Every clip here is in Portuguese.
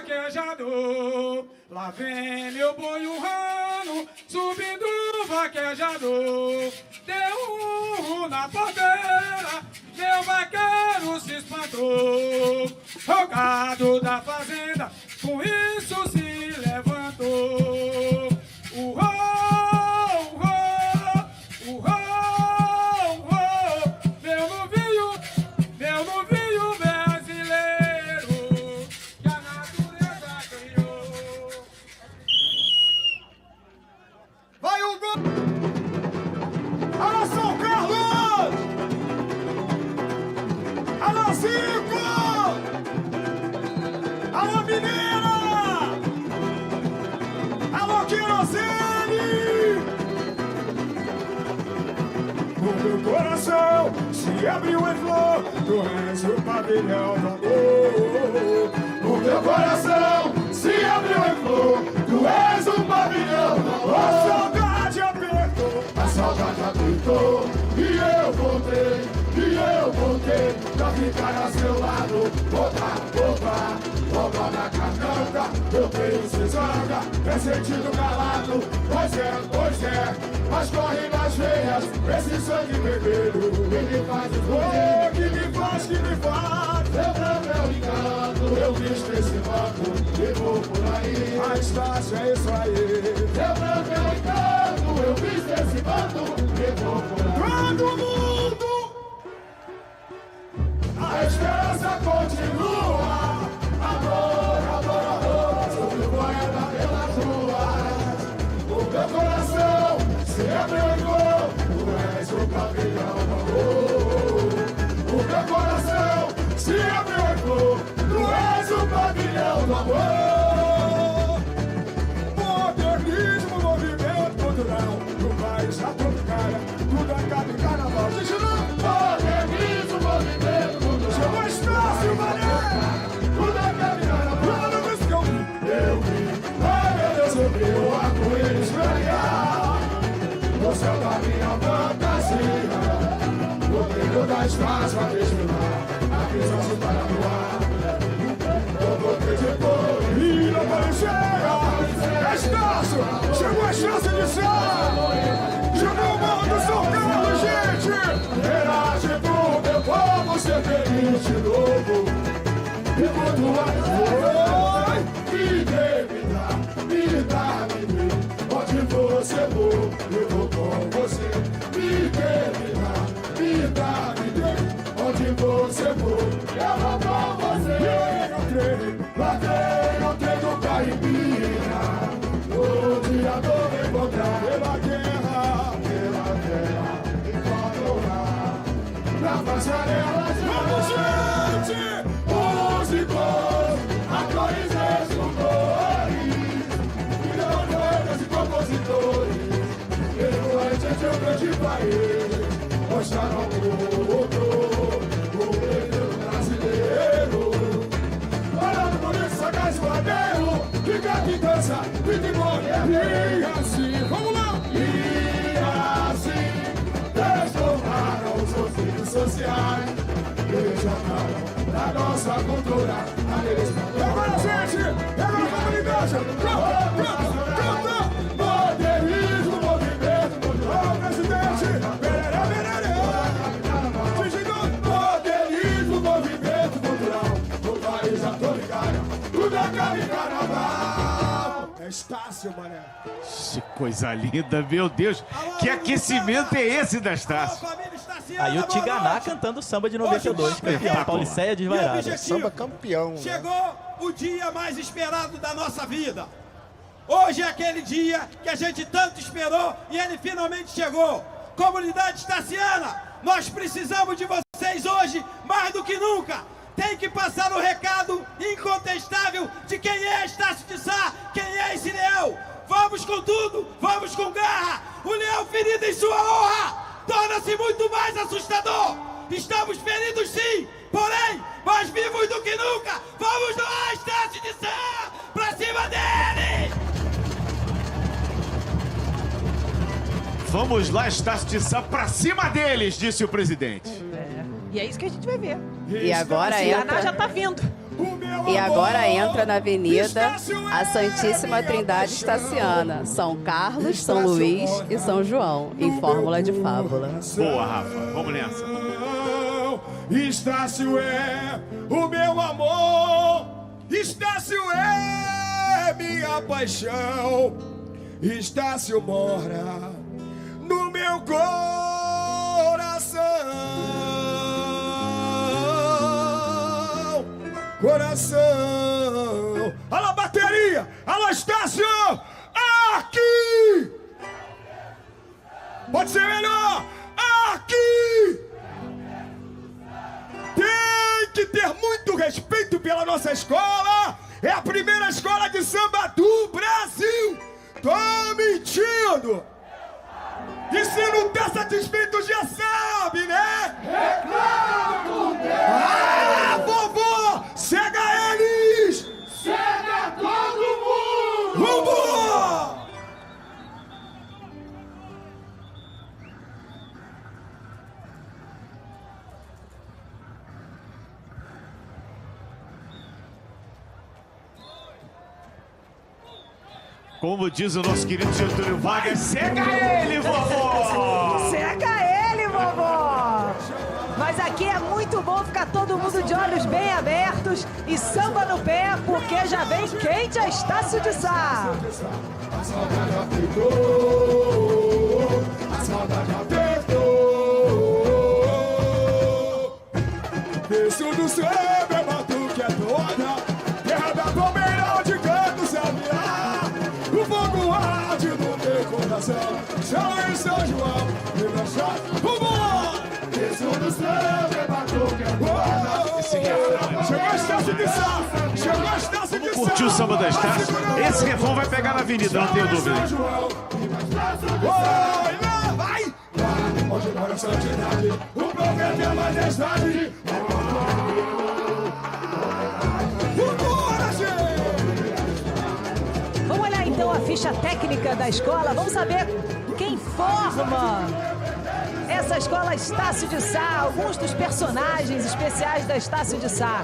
vaquejador. Lá vem meu boi urrando, subindo o vaquejador. Deu na porteira, meu vaqueiro se espantou. O gado da fazenda, com isso se levantou. Urrou, urrou, urrou, urrou. Meu novinho brasileiro, que a natureza criou. Vai o gol! Alô, São Carlos! Alô, Zico! Alô, Mineira! Alô, Querosene! O meu coração se abriu em flor, tu és o pavilhão do amor. O meu coração se abriu em flor, tu és o pavilhão do amor. A saudade apertou, a saudade apertou, e eu voltei pra ficar a seu lado. Opa, na cananga, eu tenho cisanga, é sentido calado. Pois é, mas corre nas veias esse sangue vermelho. Que me faz escolher, que me faz. Meu branco é o engano, eu visto esse banco e vou por aí. A Estácio é isso aí. Meu branco é o engano, eu visto esse banco e vou por aí. Todo mundo! A esperança continua. Amor, sobre o poeta pelas ruas. O meu coração se abriu em gol, tu és o pavilhão do amor. O meu coração se abriu em gol, tu és o pavilhão do amor. Modernismo, movimento cultural, no país a tropicária, tudo acaba em carnaval. Modernismo, movimento cultural. Chegou Estácio, mané! Tudo acaba em carnaval. Toda vez que eu vi, ai meu Deus, eu vi o arco-íris brilhar no céu da minha fantasia. O brilho da Estácio a desfilar, a visão se para no ar. Eu voltei depois e não apareceu. Estácio, chegou a chance de ser. Chegou o morro do São Carlos, gente. Era tipo meu povo ser feliz de novo. E quando a me dá, onde você for, eu vou com você. Me dá, onde você for, eu vou com você. Entrei no Caipira, no dia do encontrar. Pela guerra, encontrar na passarela. Vamos, gente! Músicos, atores, escultores, poetas e compositores, influentes de um grande país, mostraram ao mundo o brilho brasileiro. Olhando por isso, sagaz madeiro, fica que dança, fica e morre. E assim, vamos lá! E assim, transformaram os conflitos sociais, regionaram da nossa cultura, e agora, gente, agora vamos igreja, canta, modernismo, movimento cultural, presidente, modernismo, movimento cultural, no país atolicário, tudo acaba em carnaval. É Estácio, mané. Que coisa linda, meu Deus, que aquecimento é esse da Estácio? Aí o Tiganá cantando samba de 92, campeão, Pauliceia desvairada. Samba campeão. Chegou o dia mais esperado da nossa vida. Hoje é aquele dia que a gente tanto esperou e ele finalmente chegou. Comunidade estaciana, nós precisamos de vocês hoje mais do que nunca. Tem que passar o recado incontestável de quem é Estácio de Sá, quem é esse leão. Vamos com tudo, vamos com garra. O leão ferido em sua honra torna-se muito mais assustador. Estamos feridos sim, porém, mais vivos do que nunca. Vamos lá, Estácio de Sá, pra cima dele! Vamos lá, Estácio de Sá, pra cima deles, disse o presidente. E é isso que a gente vai ver. E agora Cianá já tá vindo. E agora entra na avenida a Santíssima Trindade Estaciana, São Carlos, São Luís e São João, em Fórmula de Fábula. Boa, Rafa. Vamos nessa. Estácio é o meu amor, Estácio é minha paixão, Estácio mora no meu coração. Coração. Alô, bateria! Alô, Estácio! Aqui! Pode ser melhor! Aqui! Tem que ter muito respeito pela nossa escola! É a primeira escola de samba do Brasil! Tô mentindo! E se não tá satisfeito, já sabe, né? Reclama! Ah, vovô! Cega eles! Cega todo mundo! Vovô! Como diz o nosso querido Getúlio Vargas, cega ele, vovó! Cega ele, vovó! Mas aqui é muito bom ficar todo mundo de olhos bem abertos e samba no pé, porque já vem quente a Estácio de Sá. A saudade apertou, a saudade apertou. Desço do céu, meu batuque é toda, terra da palmeira de canto se aviar. O fogo arde no meu coração, chama em São João, e na chave, vamos! Desço do céu, meu batuque é toda. Chegou a Estácio de Sá, chegou a Estácio de Sá. Curtiu o samba da Estácio? Esse refrão vai pegar na avenida, não tenho dúvida. Oi, lá, vai! Onde mora a santidade, o profeta e a majestade. Vambora, gente! Vamos olhar então a ficha técnica da escola, vamos saber quem forma essa escola Estácio de Sá, alguns dos personagens especiais da Estácio de Sá.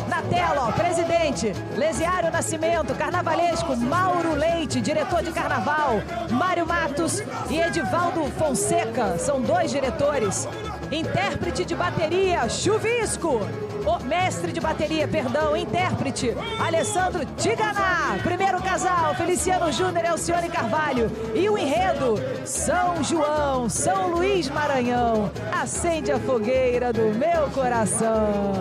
Na tela, ó, presidente, Lesiário Nascimento, carnavalesco, Mauro Leite, diretor de carnaval, Mário Matos e Edivaldo Fonseca, são 2 diretores. Intérprete de bateria, Chuvisco. O mestre de bateria, perdão, intérprete, Alessandro Tiganá. Primeiro casal, Feliciano Júnior e Alcione Carvalho. E o enredo, São João, São Luís Maranhão. Acende a fogueira do meu coração.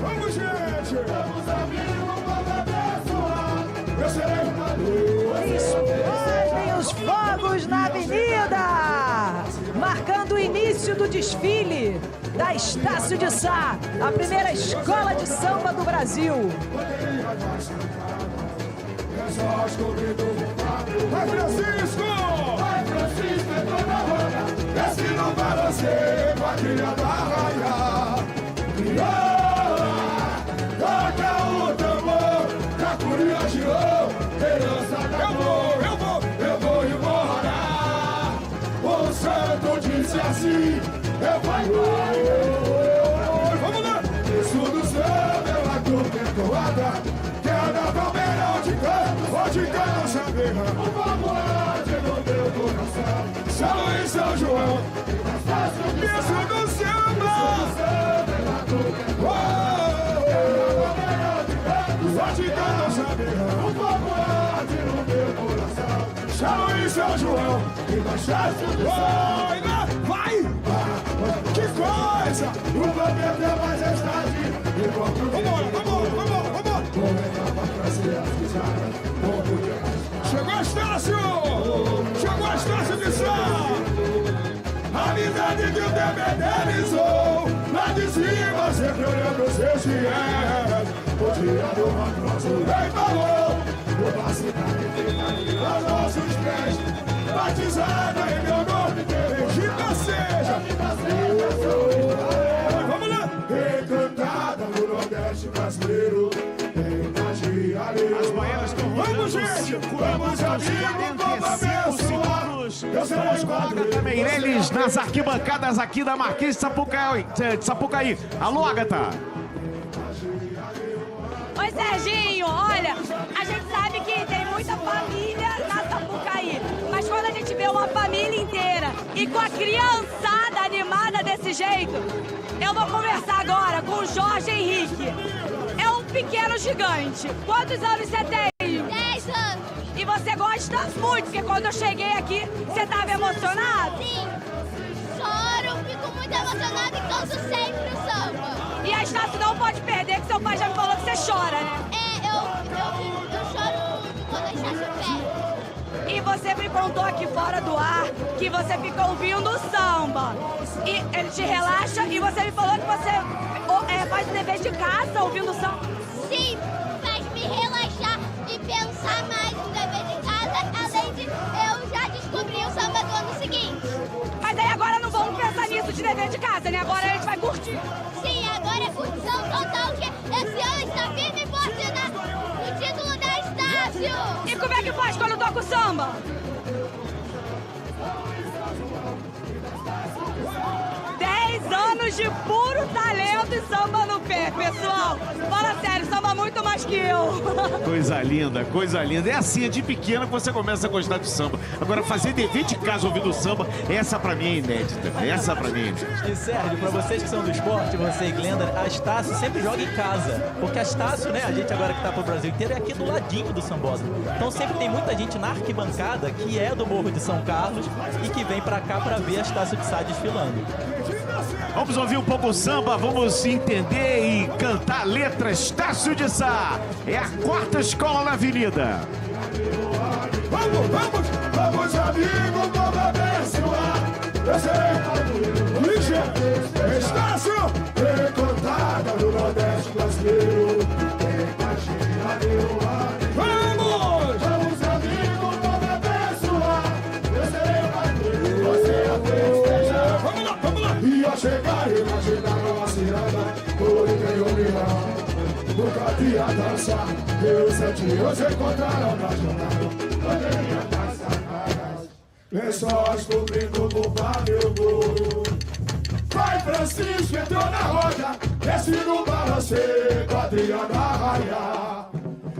Vamos, gente! Vamos, amigos, vamos abençoar. Eu serei Explodem os fogos na avenida, marcando o início do desfile da Estácio de Sá, a primeira escola de samba do Brasil. Vai, Francisco! Vai, Francisco, é toda roda. Desce no balancê, com a trilha da raia. Toca o tambor, da Curiagiô, herança da dor. Eu vou embora. O santo disse assim, eu vou embora. Vamos lá! Isso do céu, meu ator, perdoada. Queda palmeira, onde canta nossa guerra. O fogo arde no meu coração. São Luís, São João. Isso do céu, meu ator, onde canta nossa guerra. O fogo arde no meu coração. São Luís, São João. E nós vai! Que coisa! O governo é majestade. Vambora! Chegou a Estácio! Chegou a Estácio de Sá! A amizade que o tempo eternizou. Lá de cima, sempre olhando os seus dias. O dia do nosso rei falou. O vacinado fica aos nossos pés. Batizada em meu nome, bendita seja. Vamos lá! Encantada no Nordeste brasileiro. As baianas estão rolando. Vamos, gente! Vamos segundos. Vamos com a Agatha Meirelles nas arquibancadas aqui da Marquês de Sapucaí. Alô, Agatha. Oi, Serginho, olha, a gente sabe que tem muita família na Sapucaí, mas quando a gente vê uma família inteira e com a criançada animada desse jeito, eu vou conversar agora com o Jorge Henrique. É um pequeno gigante. Quantos anos você tem? 10 anos. E você gosta muito, porque quando eu cheguei aqui, você estava emocionado? Sim. Choro, fico muito emocionado e canto sempre o samba. E a Estácio não pode perder, que seu pai já me falou que você chora, né? É, eu choro muito quando a Estácio perde. E você me contou aqui fora do ar que você fica ouvindo o samba. E ele te relaxa e você me falou que você faz dever de casa ouvindo o samba. Sim, faz me relaxar e pensar mais no dever de casa, além de eu já descobri o samba do ano seguinte. Mas aí agora não vamos pensar nisso de dever de casa, né? Agora a gente vai curtir. Sim, agora é curtição total, que esse ano está firme e forte no título da Estácio. E como é que faz quando toca o samba? Anos de puro talento e samba no pé, pessoal. Fala sério, samba muito mais que eu. Coisa linda, coisa linda. É assim, é de pequena que você começa a gostar de samba. Agora, fazer dever de casa ouvindo samba, essa pra mim é inédita. Essa pra mim é inédita. E Sérgio, pra vocês que são do esporte, você e Glenda, a Estácio sempre joga em casa. Porque a Estácio, né, a gente agora que tá pro Brasil inteiro, é aqui do ladinho do Sambódromo. Então sempre tem muita gente na arquibancada que é do Morro de São Carlos e que vem pra cá pra ver a Estácio de Sá desfilando. Vamos ouvir um pouco o samba, vamos entender e cantar letras. Estácio de Sá é a quarta escola na avenida. Vamos, amigo, vamos abençoar. Eu serei ligeiro, Estácio, encantada do Nordeste brasileiro. Vamos, amigo, vamos abençoar. Eu serei você a festejar. Vamos lá. E ao chegar, imaginaram a ciranda, por quem o milão. Nunca tinha dança, eu senti, hoje encontraram na jornada. Pandemia das sacadas, lençóis cobrindo por meu gol. Vai Francisco, entrou na roda, desce no balanceio, Adriana Raia.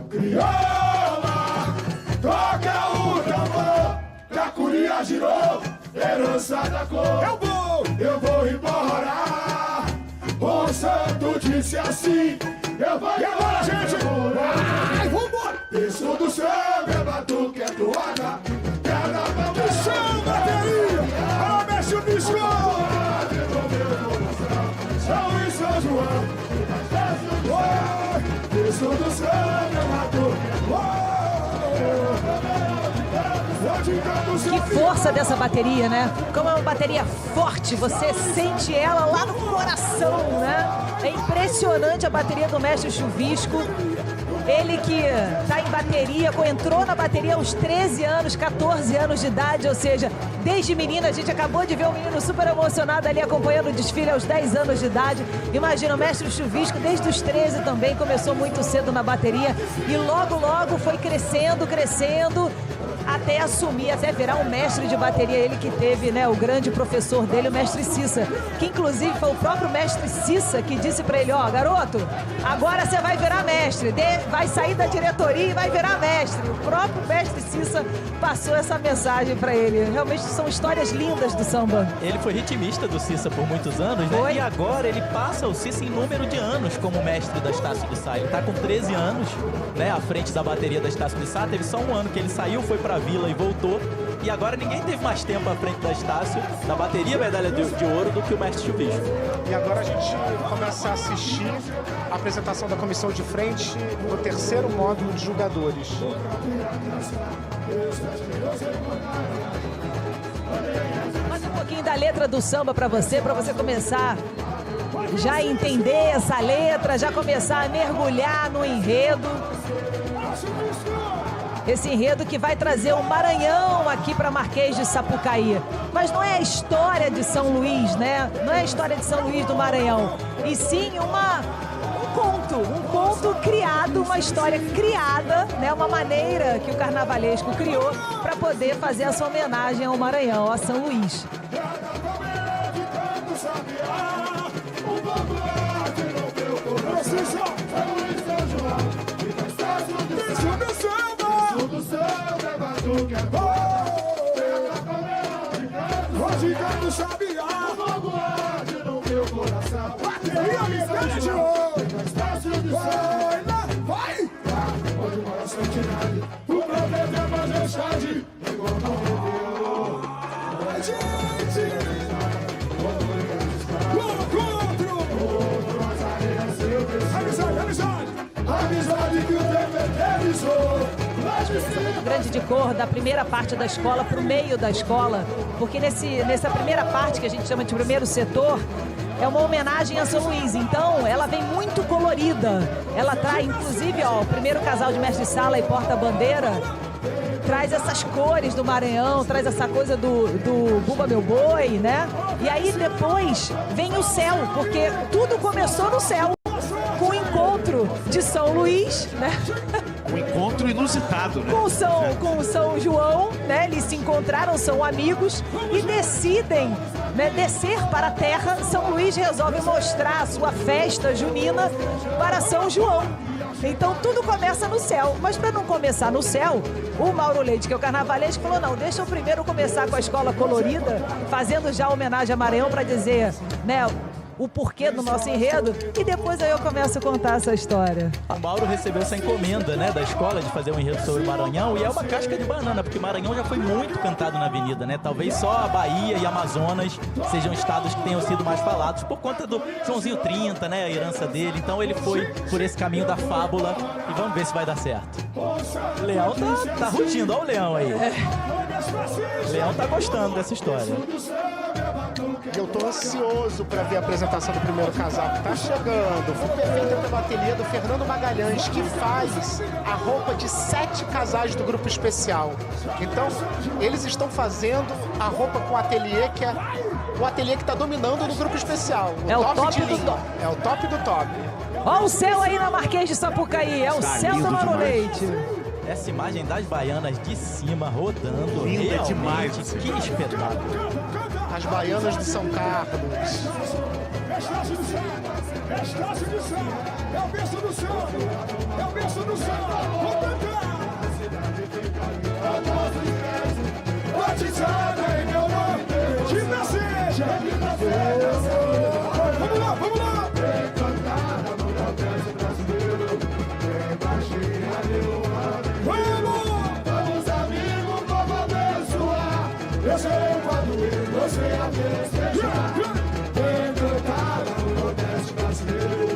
Crioula, toca o tambor, Cacuria girou, herança da cor. Eu vou embora, o santo disse assim, eu vou embora. E agora, gente? Ai, vambora! Isso do céu é batuque, é toada, carnaval do chão, bateria! Alô, mexe o disco! São e São João, isso do céu é batuque, Que força dessa bateria, né? Como é uma bateria forte, você sente ela lá no coração, né? É impressionante a bateria do mestre Chuvisco. Ele que tá em bateria, entrou na bateria aos 13 anos, 14 anos de idade, ou seja, desde menino, a gente acabou de ver um menino super emocionado ali acompanhando o desfile aos 10 anos de idade. Imagina, o mestre Chuvisco desde os 13 também começou muito cedo na bateria e logo foi crescendo, até assumir, até virar um mestre de bateria. Ele que teve, né, o grande professor dele, o mestre Cissa, que inclusive foi o próprio mestre Cissa que disse pra ele, ó, garoto, agora você vai virar mestre, vai sair da diretoria e vai virar mestre. O próprio mestre Cissa passou essa mensagem pra ele. Realmente são histórias lindas do samba. Ele foi ritmista do Cissa por muitos anos, né? Foi. E agora ele passa o Cissa em número de anos como mestre da Estácio de Sá. Ele tá com 13 anos, né, à frente da bateria da Estácio de Sá. Teve só um ano que ele saiu, foi pra Vila e voltou. E agora ninguém teve mais tempo à frente da Estácio, da bateria medalha de ouro, do que o mestre Chuvisco. E agora a gente começa a assistir a apresentação da comissão de frente no terceiro módulo de jogadores. Mais um pouquinho da letra do samba pra você começar já a entender essa letra, já começar a mergulhar no enredo. Esse enredo que vai trazer o Maranhão aqui para Marquês de Sapucaí. Mas não é a história de São Luís, né? Não é a história de São Luís do Maranhão. E sim um conto criado, uma uma história criada, né? Uma maneira que o carnavalesco criou para poder fazer essa homenagem ao Maranhão, a São Luís. Rogicando sabiá, o fogo arde no meu coração. Bateria me pede hoje, vai lá, vai! Pode morar santidade, o profeta é majestade. A gente, amizade que o tempo eternizou. Muito grande de cor da primeira parte da escola para o meio da escola, porque nessa primeira parte que a gente chama de primeiro setor é uma homenagem a São Luís, então ela vem muito colorida, ela traz inclusive ó, o primeiro casal de mestre-sala e porta-bandeira traz essas cores do Maranhão, traz essa coisa do Bumba Meu Boi, né? E aí depois vem o céu, porque tudo começou no céu, com o encontro de São Luís, né? Um encontro inusitado, né? Com São João, né? Eles se encontraram, são amigos e decidem, né, descer para a terra. São Luís resolve mostrar a sua festa junina para São João. Então tudo começa no céu, mas para não começar no céu, o Mauro Leite, que é o carnavalesco, falou, não, deixa eu primeiro começar com a escola colorida, fazendo já homenagem a Maranhão para dizer, né, o porquê do nosso enredo, e depois aí eu começo a contar essa história. O Mauro recebeu essa encomenda, né, da escola de fazer um enredo sobre o Maranhão, e é uma casca de banana, porque Maranhão já foi muito cantado na avenida, né? Talvez só a Bahia e Amazonas sejam estados que tenham sido mais falados, por conta do Joãozinho 30, né, a herança dele. Então ele foi por esse caminho da fábula, e vamos ver se vai dar certo. O Leão tá rugindo, olha o Leão aí. O Leão tá gostando dessa história. Eu tô ansioso para ver a apresentação do primeiro casal que tá chegando. Foi perfeita pela ateliê do Fernando Magalhães, que faz a roupa de 7 casais do grupo especial. Então, eles estão fazendo a roupa com o ateliê, que é o ateliê que tá dominando no grupo especial. É o top do top. É o top do top. Ó o céu aí na Marquês de Sapucaí, é o céu do Mauro Leite. Essa imagem das baianas de cima rodando, linda realmente, demais. Que espetáculo. As baianas de São Carlos. Estácio do céu, estácio do céu, é o berço do céu, é o berço do céu, vou cantar. Batizada em meu nome, que seja. Vamos lá, vamos lá. Cantada no Nordeste brasileiro, vamos, amigos, vamos abençoar. Eu sei o padroeiro, você é a festejar. Vem cantada no Nordeste brasileiro,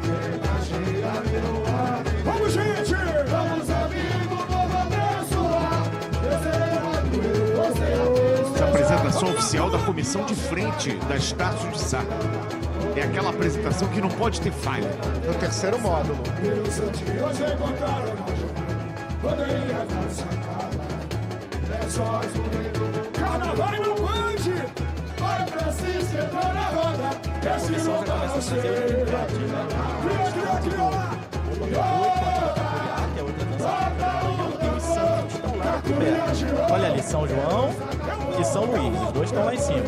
vem baixinha meu ar. Vamos, gente! Vamos, amigos, vamos abençoar. Eu sei o padroeiro, você é a festejar. Essa apresentação oficial da comissão de frente da Estácio de Sá. É aquela apresentação que não pode ter falha. No terceiro módulo. Hoje encontraram bandeirinha na sacada. É só bonito. Carnaval no Band. Vai pra Cis, entrou na roda. Esse não tá no seu. Cria lá. Olha ali, São João e São Luís. Os dois estão lá em cima,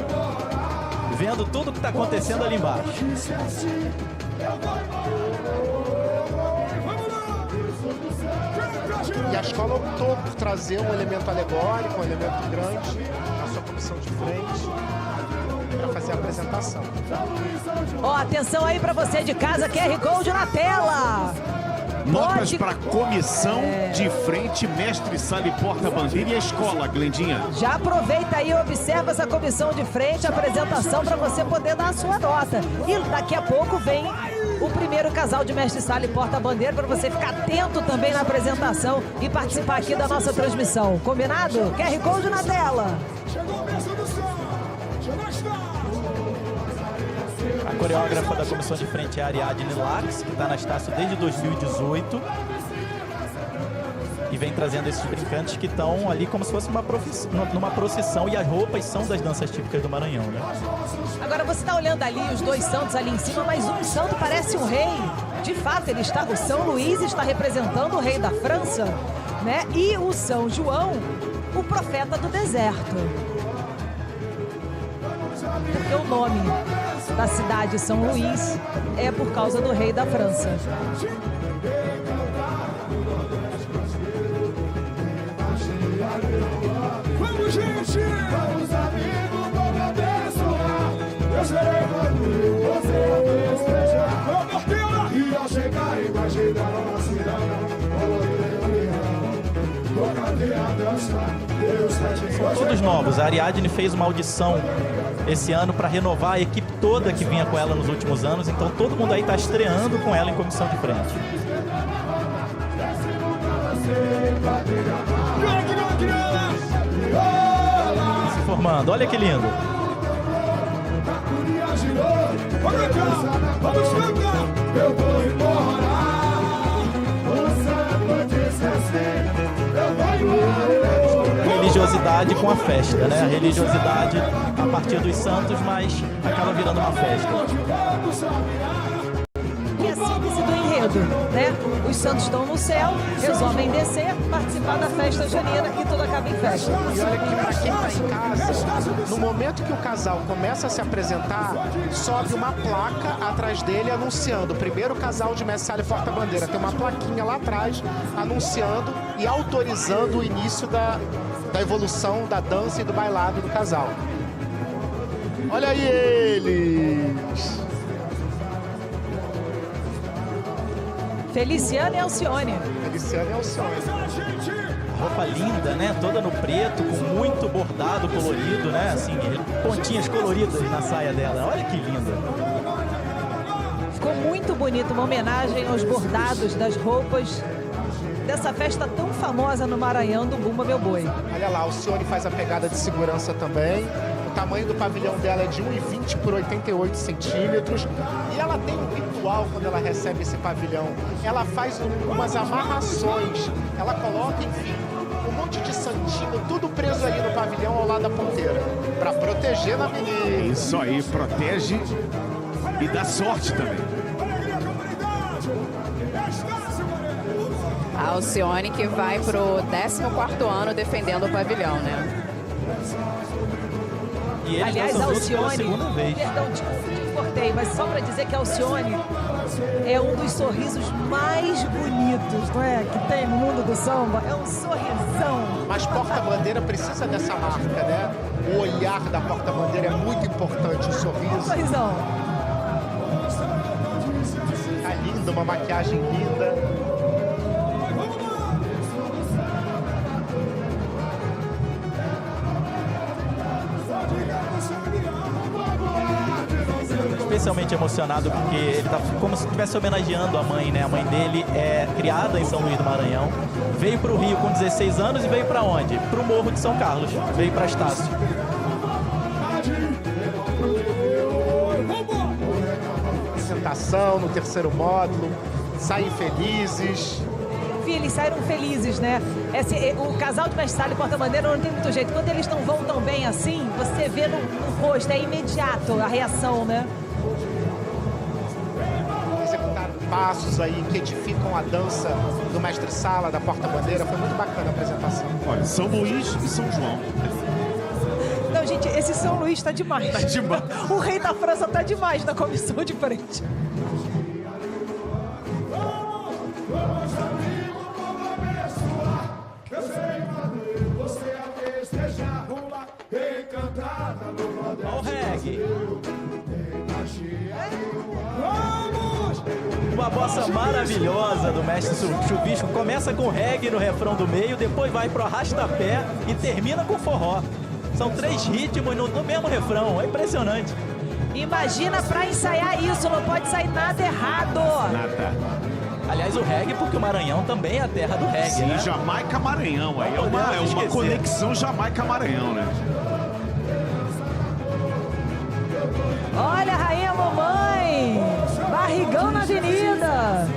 vendo tudo que está acontecendo ali embaixo. E a escola optou por trazer um elemento alegórico, um elemento grande, na sua comissão de frente, para fazer a apresentação. Ó, atenção aí para você de casa, QR Code na tela. Notas para a comissão de frente, mestre, sala e porta-bandeira e a escola, Glendinha. Já aproveita aí e observa essa comissão de frente, a apresentação, para você poder dar a sua nota. E daqui a pouco vem o primeiro casal de mestre, sala e porta-bandeira, para você ficar atento também na apresentação e participar aqui da nossa transmissão. Combinado? QR Code na tela. Chegou a bênção do céu. Chegou a estar. A coreógrafa da comissão de frente é a Ariadne Lax, que está na Estácio desde 2018. E vem trazendo esses brincantes que estão ali como se fosse numa procissão. E as roupas são das danças típicas do Maranhão, né? Agora você está olhando ali os dois santos ali em cima, mas um santo parece um rei. de fato, o São Luís está representando o rei da França, né? E o São João, o profeta do deserto. Porque o nome da cidade São Luís é por causa do rei da França. Vamos, gente! Vamos, amigos, vamos abençoar. Eu serei quando você festejar. Ô, Porteira! E ao chegar, imagina a cidade. São todos novos. A Ariadne fez uma audição esse ano para renovar a equipe toda que vinha com ela nos últimos anos. Então todo mundo aí está estreando com ela em comissão de frente. Se formando, olha que lindo. Vamos cantar! Eu vou embora. Religiosidade com a festa, né? A religiosidade a partir dos santos, mas acaba virando uma festa. E a síntese do enredo, né? Os santos estão no céu, resolvem descer, participar da festa junina e tudo acaba em festa. E olha que pra quem tá em casa, no momento que o casal começa a se apresentar, sobe uma placa atrás dele anunciando o primeiro casal de Mestre Sala e Porta-Bandeira. Tem uma plaquinha lá atrás anunciando e autorizando o início da evolução da dança e do bailado do casal. Olha aí eles! Feliciano e Alcione. Feliciano e Alcione. Roupa linda, né? Toda no preto, com muito bordado colorido, né? Assim, pontinhas coloridas na saia dela. Olha que linda. Ficou muito bonito, uma homenagem aos bordados das roupas dessa festa tão famosa no Maranhão do Bumba Meu Boi. Olha lá, a Alcione faz a pegada de segurança também. O tamanho do pavilhão dela é de 1,20 por 88 centímetros. E ela tem um ritual quando ela recebe esse pavilhão. Ela faz umas amarrações. Ela coloca, enfim, um monte de santinho, tudo preso ali no pavilhão ao lado da ponteira. Pra proteger na menina. Isso aí, protege e dá sorte também. A Alcione que vai pro 14º ano defendendo o pavilhão, né? E eles Aliás, a dançam juntos pela Alcione, segunda vez. perdão, te cortei, mas só para dizer que a Alcione é um dos sorrisos mais bonitos, não é? Que tem no mundo do samba. É um sorrisão. Mas porta-bandeira precisa dessa marca, né? O olhar da porta-bandeira é muito importante, o sorriso. Sorrisão. Tá lindo, uma maquiagem linda. Especialmente emocionado porque ele tá como se estivesse homenageando a mãe, né? A mãe dele é criada em São Luís do Maranhão, veio para o Rio com 16 anos e veio para onde? Para o Morro de São Carlos, veio para Estácio. Apresentação no terceiro módulo, saem felizes. Eles saíram felizes, né? O casal de Mestre Sala e Porta-Bandeira não tem muito jeito. Quando eles não vão tão bem assim, você vê no rosto, é imediato a reação, né? Executaram passos aí que edificam a dança do Mestre Sala, da Porta-Bandeira. Foi muito bacana a apresentação. Olha, São Luís e São João. Não, gente, esse São Luís tá demais. Tá demais. O rei da França tá demais na comissão de frente. Olha o reggae. Uma bossa maravilhosa do mestre Chuvisco. Começa com reggae no refrão do meio, depois vai pro arrasta-pé e termina com forró. São 3 ritmos no mesmo refrão. É impressionante. Imagina pra ensaiar isso, não pode sair nada errado. Nada. Aliás, o reggae, porque o Maranhão também é a terra do reggae, Sim, né? Jamaica-Maranhão. Aí é uma esquecer. conexão Jamaica-Maranhão, né? Olha a rainha mamãe, barrigão na avenida.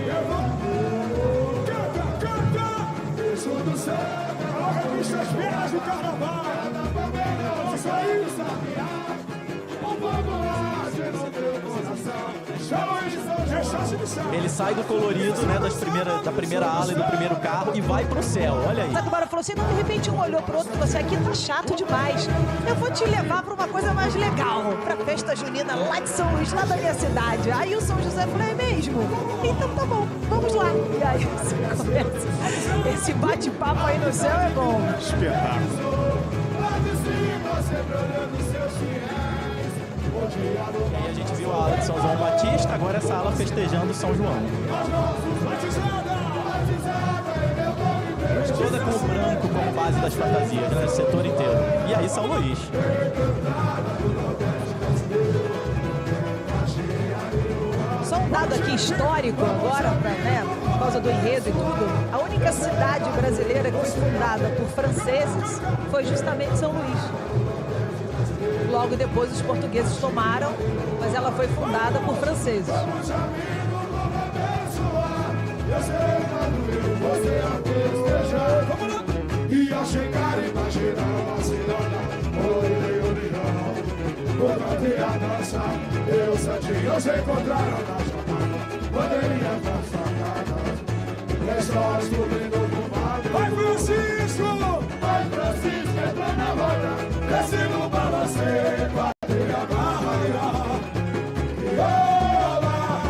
Isso do céu, a revista As Feras do Carnaval. Nossa Isa, o povo lá, de no teu coração. Chama isso, Ele sai do colorido, né, da primeira ala e do primeiro carro e vai pro céu, olha aí. Agora falou assim, não, de repente um olhou pro outro e falou assim, aqui tá chato demais. Eu vou te levar pra uma coisa mais legal, pra festa junina lá de São Luís, lá da minha cidade. Aí o São José falou, é mesmo? Então tá bom, vamos lá. E aí você começa, esse bate-papo aí no céu é bom. Espetáculo. E aí a gente viu a ala de São João Batista, agora essa ala festejando São João. Toda com o branco como base das fantasias, né? O setor inteiro. E aí São Luís. Só um dado aqui histórico agora, né, por causa do enredo e tudo. A única cidade brasileira que foi fundada por franceses foi justamente São Luís. Logo depois os portugueses tomaram, mas ela foi fundada por franceses. E ao chegar imaginando a cidade, contratei a dança, eu santinhos se encontraram na jornada, bandeirinha pra sacada, pessoas cobrindo o pomado. Vai Francisco! Vai Francisco, entra na roda, desce no balanceio, quadrilha barra, e olá,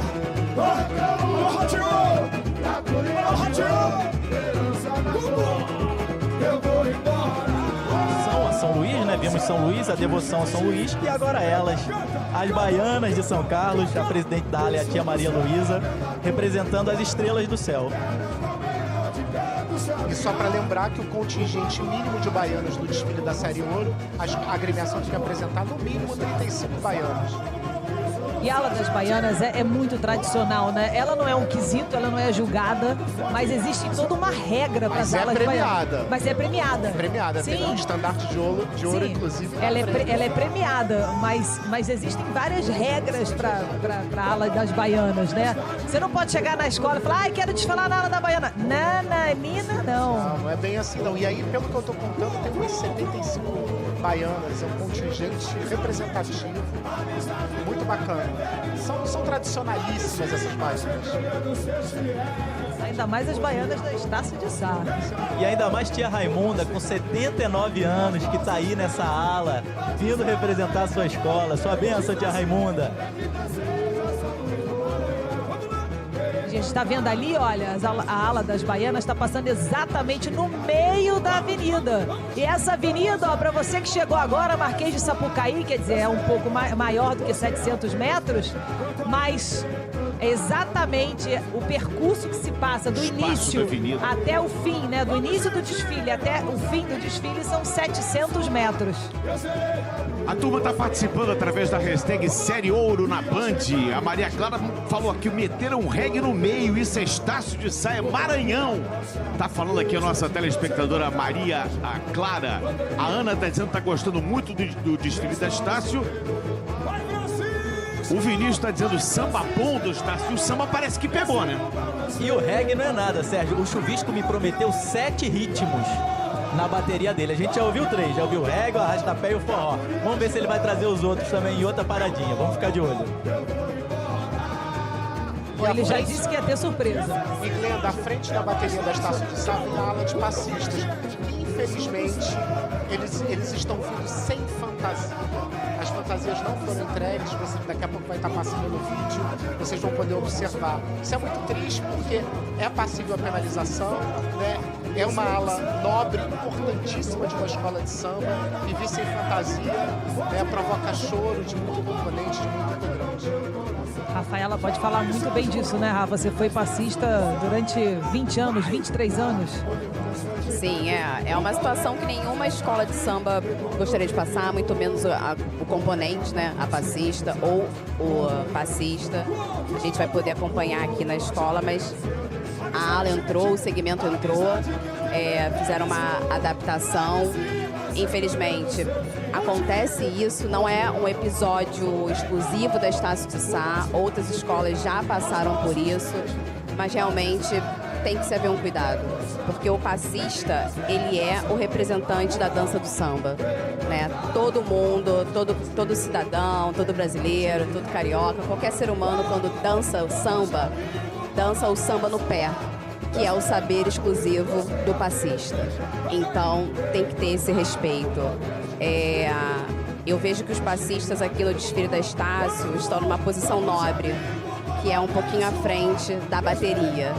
o roteou, na colina roteou, esperança na cor, eu vou embora. São Luís, né? Vimos São Luís, a devoção a São Luís. E agora elas, as baianas de São Carlos, a presidente da ala, a tia Maria Luísa, representando as estrelas do céu. E só para lembrar que o contingente mínimo de baianas do desfile da Série Ouro, a agremiação tinha que apresentar no mínimo 35 baianas. E a ala das baianas é muito tradicional, né? Ela não é um quesito, ela não é julgada, mas existe toda uma regra para as alas baianas. Mas é premiada. Premiada, sim. Tem um estandarte de ouro Sim. Inclusive. Ela é premiada, mas existem várias regras para a ala das baianas, né? Você não pode chegar na escola e falar, ai, quero desfilar na ala da baiana. Nananina, não. Não é bem assim, não. E aí, pelo que eu tô contando, tem umas 75 baianas, é um contingente representativo, muito bacana. São tradicionalíssimas essas baianas. Ainda mais as baianas da Estácio de Sá. E ainda mais tia Raimunda, com 79 anos, que tá aí nessa ala, vindo representar a sua escola. Sua bênção, tia Raimunda. A gente está vendo ali, olha, a ala das baianas está passando exatamente no meio da avenida. E essa avenida, ó, para você que chegou agora, Marquês de Sapucaí, quer dizer, é um pouco maior do que 700 metros, mas é exatamente o percurso que se passa do início até o fim, né? Do início do desfile até o fim do desfile são 700 metros. A turma está participando através da hashtag Série Ouro na Band. A Maria Clara falou aqui, meteram um reggae no meio, isso é Estácio de Sá, é Maranhão. Tá falando aqui a nossa telespectadora Maria Clara. A Ana tá dizendo que tá gostando muito do desfile da Estácio. O Vinícius tá dizendo samba bom do Estácio. O samba parece que pegou, né? E o reggae não é nada, Sérgio. O Chuvisco me prometeu 7 ritmos na bateria dele. A gente já ouviu 3, já ouviu o reggae, o arrastapé e o forró. Vamos ver se ele vai trazer os outros também em outra paradinha. Vamos ficar de olho. Ele já disse que ia ter surpresa. E Glenda, à frente da bateria da Estácio de Sá vem a ala de passistas. Infelizmente, eles estão vindo sem fantasia. As fantasias não foram entregues, você daqui a pouco vai estar passando no vídeo, vocês vão poder observar. Isso é muito triste porque é passível a penalização, né? É uma ala nobre, importantíssima de uma escola de samba, e vir sem fantasia, né? Provoca choro de muito componente, de muito integrante. Rafaela pode falar muito bem disso, né, Rafa? Você foi passista durante 20 anos, 23 anos. Sim, é uma situação que nenhuma escola de samba gostaria de passar, muito menos o componente, né, a passista ou o passista. A gente vai poder acompanhar aqui na escola, mas a ala entrou, o segmento entrou, fizeram uma adaptação. Infelizmente, acontece isso, não é um episódio exclusivo da Estácio de Sá, outras escolas já passaram por isso, mas realmente tem que se haver um cuidado, porque o passista, ele é o representante da dança do samba, né? Todo mundo, todo cidadão, todo brasileiro, todo carioca, qualquer ser humano, quando dança o samba no pé, que é o saber exclusivo do passista. Então, tem que ter esse respeito. Eu vejo que os passistas aqui no desfile da Estácio estão numa posição nobre, que é um pouquinho à frente da bateria.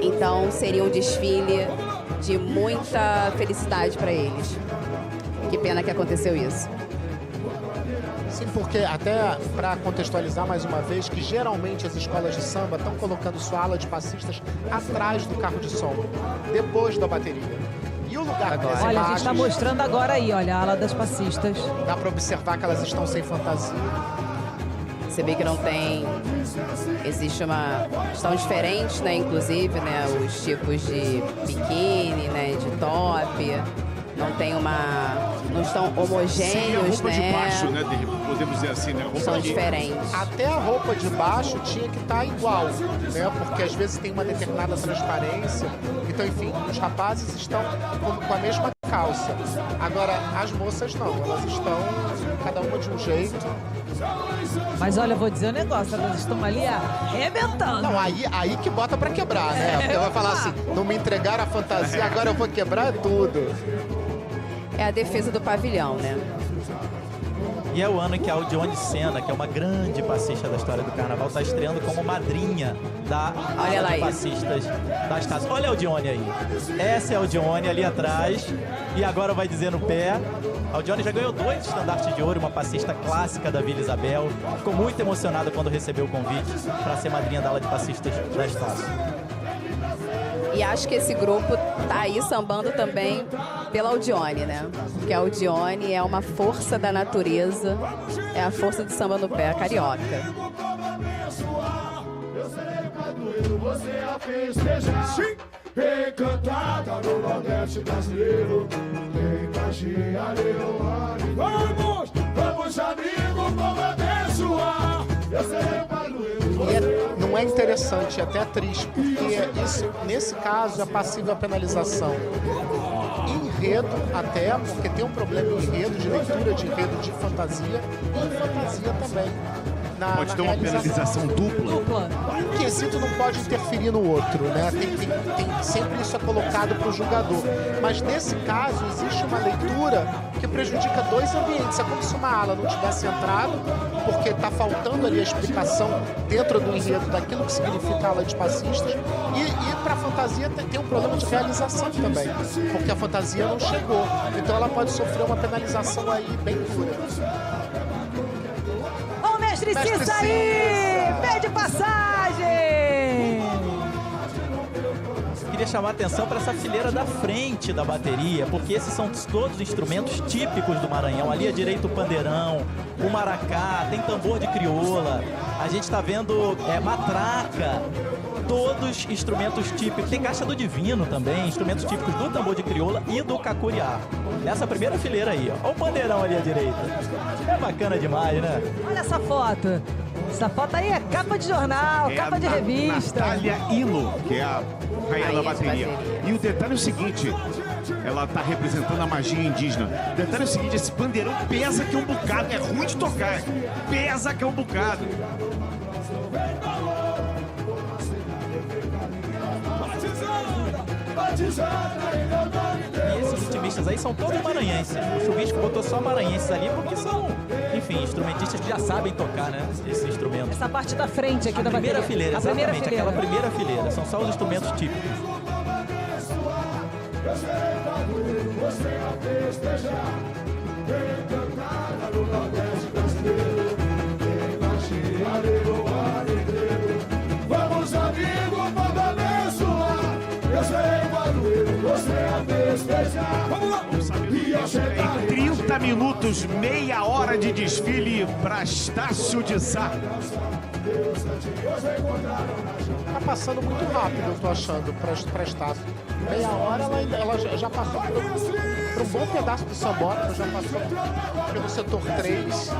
Então, seria um desfile de muita felicidade para eles. Que pena que aconteceu isso. Sim, porque até para contextualizar mais uma vez, que geralmente as escolas de samba estão colocando sua ala de passistas atrás do carro de som, depois da bateria. E o lugar das Olha, a gente imagens, está mostrando agora aí, olha, a ala das passistas. dá para observar que elas estão sem fantasia. Você vê que não tem... Estão diferentes, né? Inclusive, né? Os tipos de biquíni, né? De top. Não estão homogêneos, roupa né? de baixo, né? Podemos dizer assim, né? Roupa São de... diferentes. Até a roupa de baixo tinha que estar igual, né? Porque às vezes tem uma determinada transparência. Então, enfim, os rapazes estão com a mesma calça. Agora, as moças não. Elas estão cada uma de um jeito. Mas olha, eu vou dizer um negócio, elas estão ali arrebentando. Não, aí que bota pra quebrar, né? Porque vai falar assim, não me entregaram a fantasia, agora eu vou quebrar tudo. É a defesa do pavilhão, né? E é o ano em que a Aldione Senna, que é uma grande passista da história do carnaval, está estreando como madrinha da Olha ala lá de aí. passistas da Estácio. Olha a Aldione aí. Essa é a Aldione ali atrás. E agora vai dizer no pé. A Aldione já ganhou 2 estandartes de ouro, uma passista clássica da Vila Isabel. Ficou muito emocionada quando recebeu o convite para ser madrinha da ala de passistas da Estácio. E acho que esse grupo tá aí sambando também pela Aldione, né? Porque a Aldione é uma força da natureza, é a força do samba no pé, carioca. Você a festejar. Sim. Encantada no Nordeste brasileiro. Tem magia, leoane. Vamos, amigo, vamos abençoar. Eu serei o padroeiro. E não é interessante, é até triste, porque isso, nesse caso, é passível a penalização. Enredo até, porque tem um problema em enredo, de leitura de enredo de fantasia, e fantasia também. Pode ter uma penalização dupla. Um quesito não pode interferir no outro, né? Tem sempre isso é colocado para o jogador. Mas nesse caso, existe uma leitura que prejudica 2 ambientes. É como se uma ala não tivesse entrado, porque está faltando ali a explicação dentro do enredo daquilo que significa a ala de passistas. E para a fantasia tem um problema de realização também, porque a fantasia não chegou. Então ela pode sofrer uma penalização aí bem dura. Mestre Cissa aí! Pede passagem! Queria chamar a atenção para essa fileira da frente da bateria, porque esses são todos instrumentos típicos do Maranhão. Ali à direita o pandeirão, o maracá, tem tambor de crioula, a gente está vendo matraca, todos instrumentos típicos. Tem caixa do divino também, instrumentos típicos do tambor de crioula e do cacuriá. Nessa primeira fileira aí, ó. Olha o pandeirão ali à direita. É bacana demais, né? Olha essa foto. Essa foto aí é capa de jornal, capa de revista. Natália Hino, que é a rainha da bateria. E o detalhe é o seguinte, ela tá representando a magia indígena. O detalhe é o seguinte, esse pandeirão pesa que é um bocado, é ruim de tocar. Pesa que é um bocado. E esses ritmistas aí são todos maranhenses. O Chuvisco botou só maranhenses ali porque são, enfim, instrumentistas que já sabem tocar, né? Esse instrumento. Essa parte da frente aqui da primeira bateria. fileira, A primeira exatamente, fileira. aquela primeira fileira. São só os instrumentos típicos. Vamos, amigo, vamos abençoar. Eu serei padroeiro, você a festejar. Vamos lá! Em 30 minutos, meia hora de desfile para Estácio de Sá. Tá passando muito rápido, eu tô achando, pra Estácio. Meia hora ela já passou por um bom pedaço do sambódromo, já passou pelo setor 3.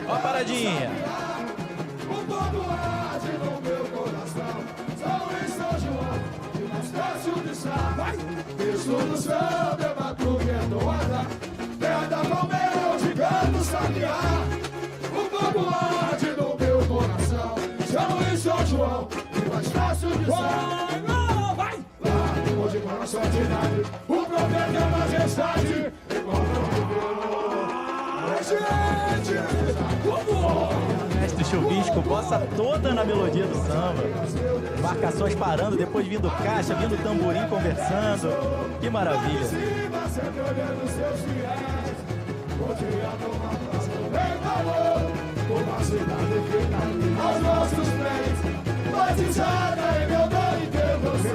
Ó a paradinha. O povo arde no meu coração. São em São João e no Estácio de Sá. Isso no céu, meu batuque é toada. Terra da palmeira, o gigante saquear. O povo arde no meu coração. São em São João e no Estácio de Sá. Vai! Lá no Monte com a sortinade, o profeta é a majestade. Igual gente! Mestre Chuvisco, bossa toda na melodia do samba. Marcações parando, depois vindo caixa, vindo tamborim conversando. Que maravilha. Uma cidade fica aos nossos pés, batizada em meu nome de você.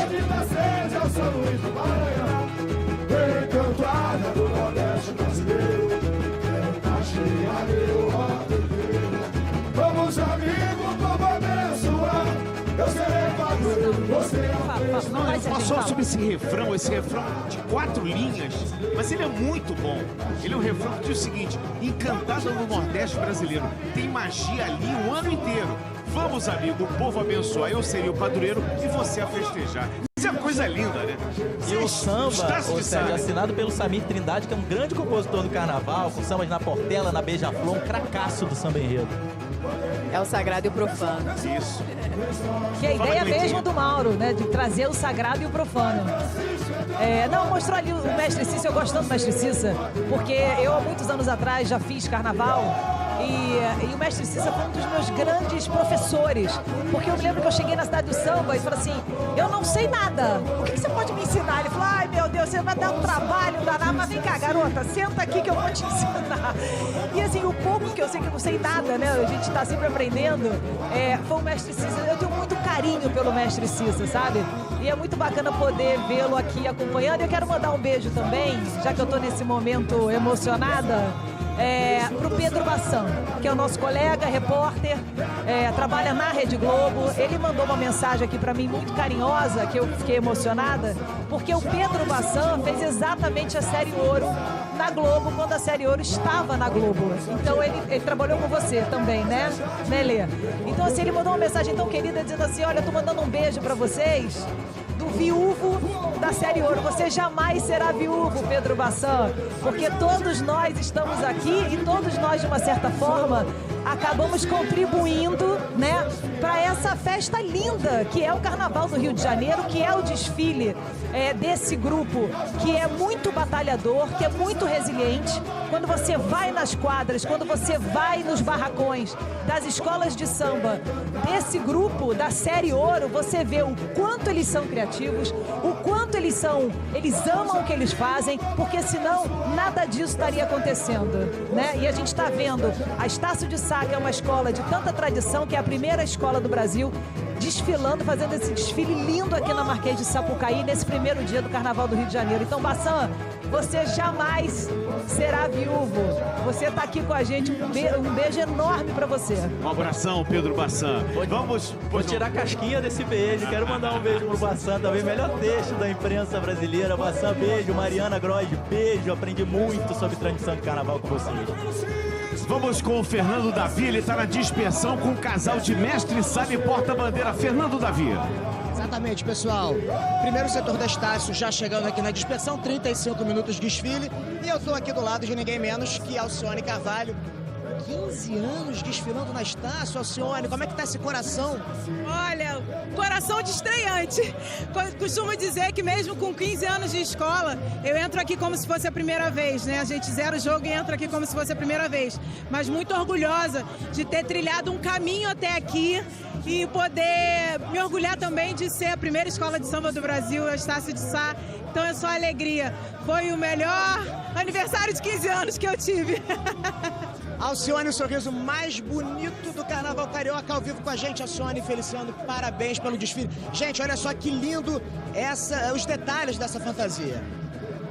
De nascer ao São Luís do Maranhão, encantada do Nordeste brasileiro, tá cheia meu roteiro. Vamos amigos, povo abençoado, eu serei padroeiro, você é o Fala só sobre esse refrão de 4 linhas, mas ele é muito bom. Ele é um refrão que diz o seguinte: encantada no Nordeste brasileiro, tem magia ali o ano inteiro. Vamos, amigo, o povo abençoar, eu seria o padroeiro e você a festejar. Isso é uma coisa linda, né? E o samba, ou seja, assinado pelo Samir Trindade, que é um grande compositor do carnaval, com sambas na Portela, na Beija-Flor, um cracaço do samba enredo. É o sagrado e o profano. Isso. Que é a ideia mesmo do Mauro, né? De trazer o sagrado e o profano. Não, mostrou ali o Mestre Cissa, eu gosto tanto do Mestre Cissa, porque eu há muitos anos atrás já fiz carnaval e o Mestre Cissa foi um dos meus grandes professores, porque eu me lembro que eu cheguei na cidade do samba e falei assim, eu não sei nada, o que você pode me ensinar? Ele falou, ai meu Deus, você vai dar um trabalho danado, mas vem cá garota, senta aqui que eu vou te ensinar. E assim, o pouco que eu sei que eu não sei nada, né, a gente tá sempre aprendendo, foi o Mestre Cissa. Eu tenho muito carinho pelo Mestre Cissa, sabe? E é muito bacana poder vê-lo aqui acompanhando. Eu quero mandar um beijo também, já que eu tô nesse momento emocionada, pro Pedro Bassan, que é o nosso colega, repórter, trabalha na Rede Globo. Ele mandou uma mensagem aqui pra mim muito carinhosa, que eu fiquei emocionada, porque o Pedro Bassan fez exatamente a série Ouro na Globo, quando a série Ouro estava na Globo. Então ele trabalhou com você também, né, Lelê? Então assim, ele mandou uma mensagem tão querida, dizendo assim, olha, eu tô mandando um beijo pra vocês, do viúvo da série Ouro. Você jamais será viúvo, Pedro Bassan, porque todos nós estamos aqui e todos nós, de uma certa forma, acabamos contribuindo, né, para essa festa linda que é o Carnaval do Rio de Janeiro, que é o desfile desse grupo, que é muito batalhador, que é muito resiliente. Quando você vai nas quadras, quando você vai nos barracões das escolas de samba desse grupo, da série Ouro, você vê o quanto eles são criativos, o quanto eles amam o que eles fazem, porque senão nada disso estaria acontecendo, né? E a gente está vendo a Estácio de Sá, que é uma escola de tanta tradição, que é a primeira escola do Brasil, desfilando, fazendo esse desfile lindo aqui na Marquês de Sapucaí, nesse primeiro dia do Carnaval do Rio de Janeiro. Então, Bassan, você jamais será viúvo. Você está aqui com a gente, um beijo enorme para você. Um abração, Pedro Bassan. Vou tirar a casquinha desse beijo. Quero mandar um beijo pro Bassan também. Melhor texto da imprensa brasileira. Bassan, beijo. Mariana Gross, beijo. Aprendi muito sobre tradição de carnaval com vocês. Vamos com o Fernando Davi, ele está na dispersão com o casal de Mestre Sala e porta-bandeira. Fernando Davi. Exatamente, pessoal. Primeiro setor da Estácio já chegando aqui na dispersão, 35 minutos de desfile. E eu estou aqui do lado de ninguém menos que Alcione Carvalho. 15 anos desfilando na Estácio, Alcione, como é que tá esse coração? Olha, coração de estreante. Costumo dizer que mesmo com 15 anos de escola, eu entro aqui como se fosse a primeira vez, né? A gente zera o jogo e entra aqui como se fosse a primeira vez. Mas muito orgulhosa de ter trilhado um caminho até aqui e poder me orgulhar também de ser a primeira escola de samba do Brasil, a Estácio de Sá. Então é só alegria. Foi o melhor aniversário de 15 anos que eu tive. Alcione, o sorriso mais bonito do Carnaval Carioca, ao vivo com a gente. Alcione, Feliciano, parabéns pelo desfile. Gente, olha só que lindo os detalhes dessa fantasia.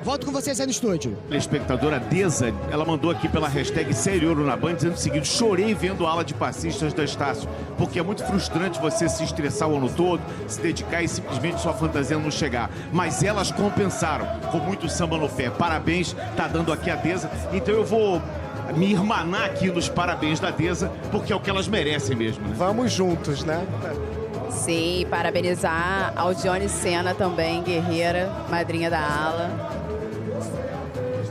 Volto com vocês aí no estúdio. A espectadora Deza, ela mandou aqui pela hashtag Série Ouro na Band, dizendo o seguinte: chorei vendo a ala de passistas da Estácio, porque é muito frustrante você se estressar o ano todo, se dedicar e simplesmente sua fantasia não chegar. Mas elas compensaram, com muito samba no pé. Parabéns, tá dando aqui a Deza. Então eu vou me irmanar aqui nos parabéns da Deza, porque é o que elas merecem mesmo, né? Vamos juntos, né? Sim, parabenizar ao Johnny Senna também, guerreira, madrinha da ala.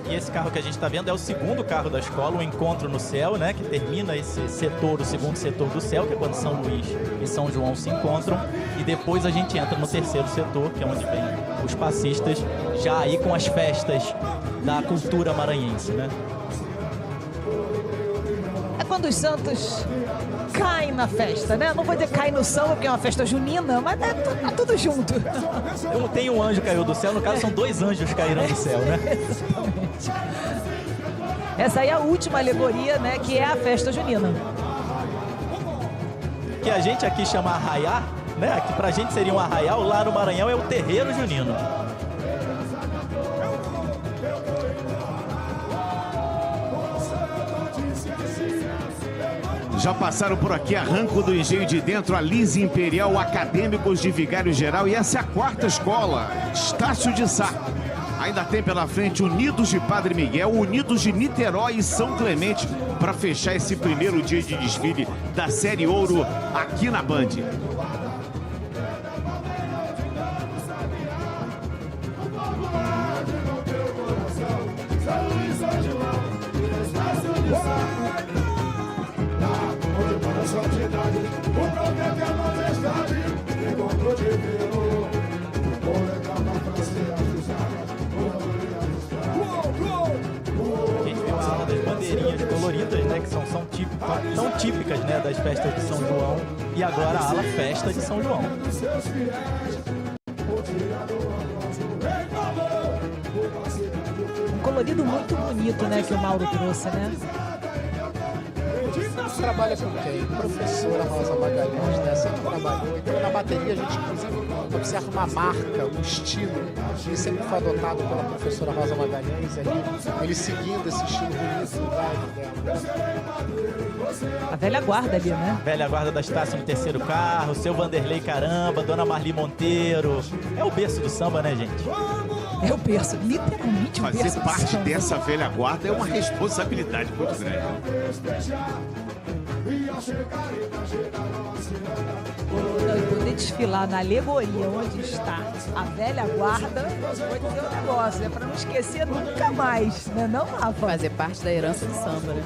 E esse carro que a gente está vendo é o segundo carro da escola, o Encontro no Céu, né? Que termina esse setor, o segundo setor do céu, que é quando São Luís e São João se encontram. E depois a gente entra no terceiro setor, que é onde vem os passistas, já aí com as festas da cultura maranhense, né? É quando os santos caem na festa, né? Não vou dizer caem no samba, porque é uma festa junina, mas tá tudo junto. Eu tenho um anjo que caiu do céu, no caso são dois anjos que caíram do céu, né? Exatamente. Essa aí é a última alegoria, né? Que é a festa junina. Que a gente aqui chama arraiá, né? Que pra gente seria um arraial, lá no Maranhão é o terreiro junino. Já passaram por aqui Arranco do Engenho de Dentro, a Lise Imperial, Acadêmicos de Vigário Geral, e essa é a quarta escola, Estácio de Sá. Ainda tem pela frente Unidos de Padre Miguel, Unidos de Niterói e São Clemente, para fechar esse primeiro dia de desfile da Série Ouro aqui na Band. Bandeirinhas coloridas, né, que são tão típicas, né, das festas de São João, e agora a ala Festa de São João. Um colorido muito bonito, né, que o Mauro trouxe, né? Trabalha com quem? Professora Rosa Magalhães, né? Sempre trabalhou. Então, na bateria, a gente, inclusive, observa uma marca, um estilo, que sempre foi adotado pela professora Rosa Magalhães, ele seguindo esse estilo bonito, né? A velha guarda ali, né? Velha guarda da Estácio no terceiro carro, seu Vanderlei Caramba, Dona Marli Monteiro. É o berço do samba, né, gente? É o berço, literalmente o berço. Fazer parte dessa velha guarda é uma responsabilidade muito grande. Não, e poder desfilar na alegoria onde está a velha guarda, vou dizer um negócio, é para não esquecer nunca mais, né, não, Rafa? Fazer parte da herança do samba, né?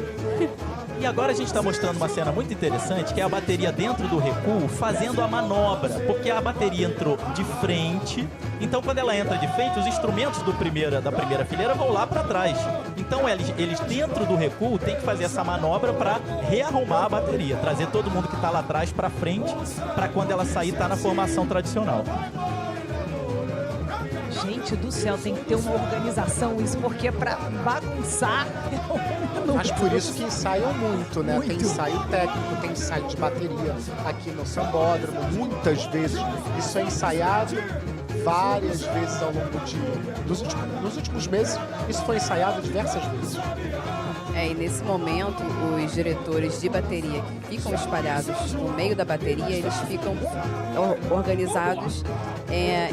E agora a gente está mostrando uma cena muito interessante, que é a bateria dentro do recuo fazendo a manobra, porque a bateria entrou de frente, então quando ela entra de frente, os instrumentos da primeira fileira vão lá para trás. Então eles dentro do recuo têm que fazer essa manobra para rearrumar a bateria, trazer todo mundo que está lá atrás para frente, para quando ela sair tá na formação tradicional. Gente do céu, tem que ter uma organização isso, porque para bagunçar... Mas por isso que ensaiam muito, né? Muito. Tem ensaio técnico, tem ensaio de bateria aqui no Sambódromo, muitas vezes. Isso é ensaiado várias vezes ao longo nos últimos meses, isso foi ensaiado diversas vezes. E nesse momento, os diretores de bateria que ficam espalhados no meio da bateria, eles ficam organizados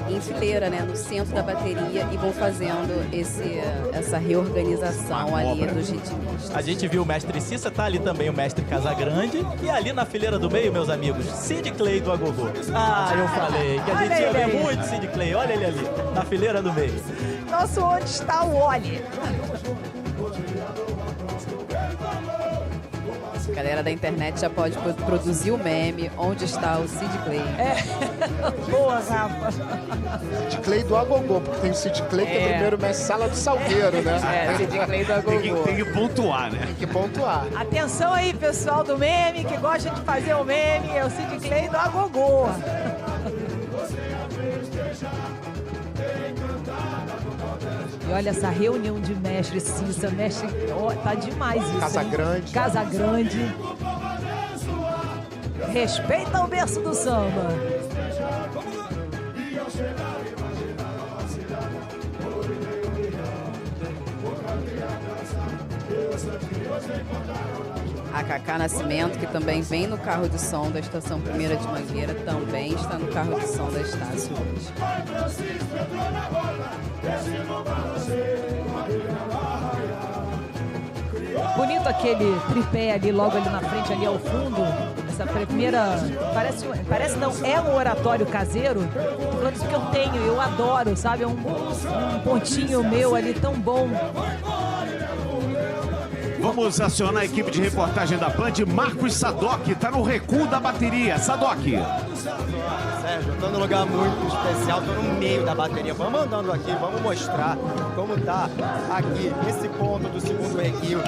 em fileira, né, no centro da bateria, e vão fazendo essa reorganização ali dos ritmistas. A gente viu o mestre Cissa, tá ali também o mestre Casagrande, e ali na fileira do meio, meus amigos, Sid Clay do Agogô. Eu falei que a gente ia ver muito Sid Clay, olha ele ali, na fileira do meio. Nosso onde está o Oli. A galera da internet já pode produzir o meme onde está o Sid Clay. Boa, Rafa. Sid Clay do Agogô, porque tem o Sid Clay que é primeiro mestre sala do Salgueiro, né? Sid Clay do Agogô. Tem que pontuar, né? Tem que pontuar. Atenção aí, pessoal do meme, que gosta de fazer o meme, é o Sid Clay do Agogô. E olha essa reunião de mestre Cissa, mestre, tá demais isso. Casagrande. Casagrande. Respeita o berço do samba. A Cacá Nascimento, que também vem no carro de som da Estação Primeira de Mangueira, também está no carro de som da Estácio hoje. Bonito aquele tripé ali, logo ali na frente, ali ao fundo. Essa primeira... Parece não, é um oratório caseiro. Tô falando isso porque eu tenho, eu adoro, sabe? É um pontinho meu ali tão bom. Vamos acionar a equipe de reportagem da Band. Marcos Sadoc está no recuo da bateria. Sadoc. Sérgio, eu tô num lugar muito especial, tô no meio da bateria. Vamos andando aqui, vamos mostrar como tá aqui, esse ponto do segundo recuo.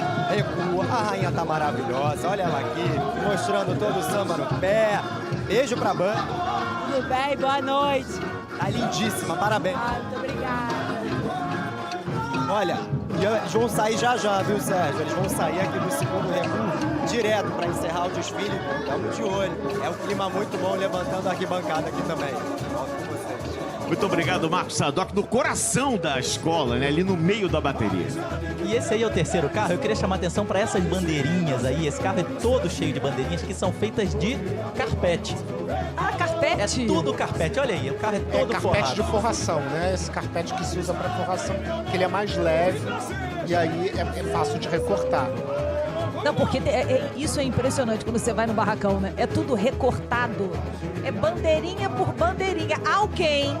A rainha tá maravilhosa, olha ela aqui, mostrando todo o samba no pé. Beijo pra Band. Tudo bem? Boa noite. Tá lindíssima, parabéns. Muito obrigada. Olha, eles vão sair já, viu, Sérgio? Eles vão sair aqui do segundo recuo, direto para encerrar o desfile. Estamos de olho. É um clima muito bom, levantando a arquibancada aqui também. Volto com vocês. Muito obrigado, Marcos Sadoc, no coração da escola, né? Ali no meio da bateria. E esse aí é o terceiro carro. Eu queria chamar a atenção para essas bandeirinhas aí. Esse carro é todo cheio de bandeirinhas que são feitas de carpete. Ah, carpete? É tudo carpete. Olha aí, o carro é todo carpete forrado. de forração, né? Esse carpete que se usa para forração, que ele é mais leve e aí é fácil de recortar. Não, porque isso é impressionante quando você vai no barracão, né? É tudo recortado. É bandeirinha por bandeirinha. Alguém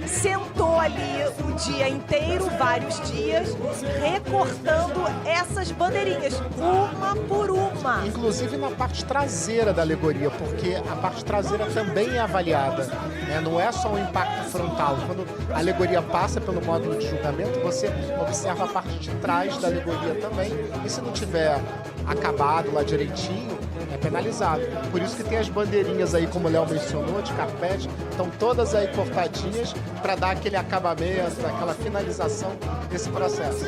sentou ali o dia inteiro, vários dias, recortando essas bandeirinhas, uma por uma. Inclusive na parte traseira da alegoria, porque a parte traseira também é avaliada, né? Não é só um impacto frontal. Quando a alegoria passa pelo módulo de julgamento, você observa a parte de trás da alegoria também. E se não tiver acabado lá direitinho, é penalizado. Por isso que tem as bandeirinhas aí, como o Léo mencionou, de carpete, estão todas aí cortadinhas para dar aquele acabamento, aquela finalização desse processo.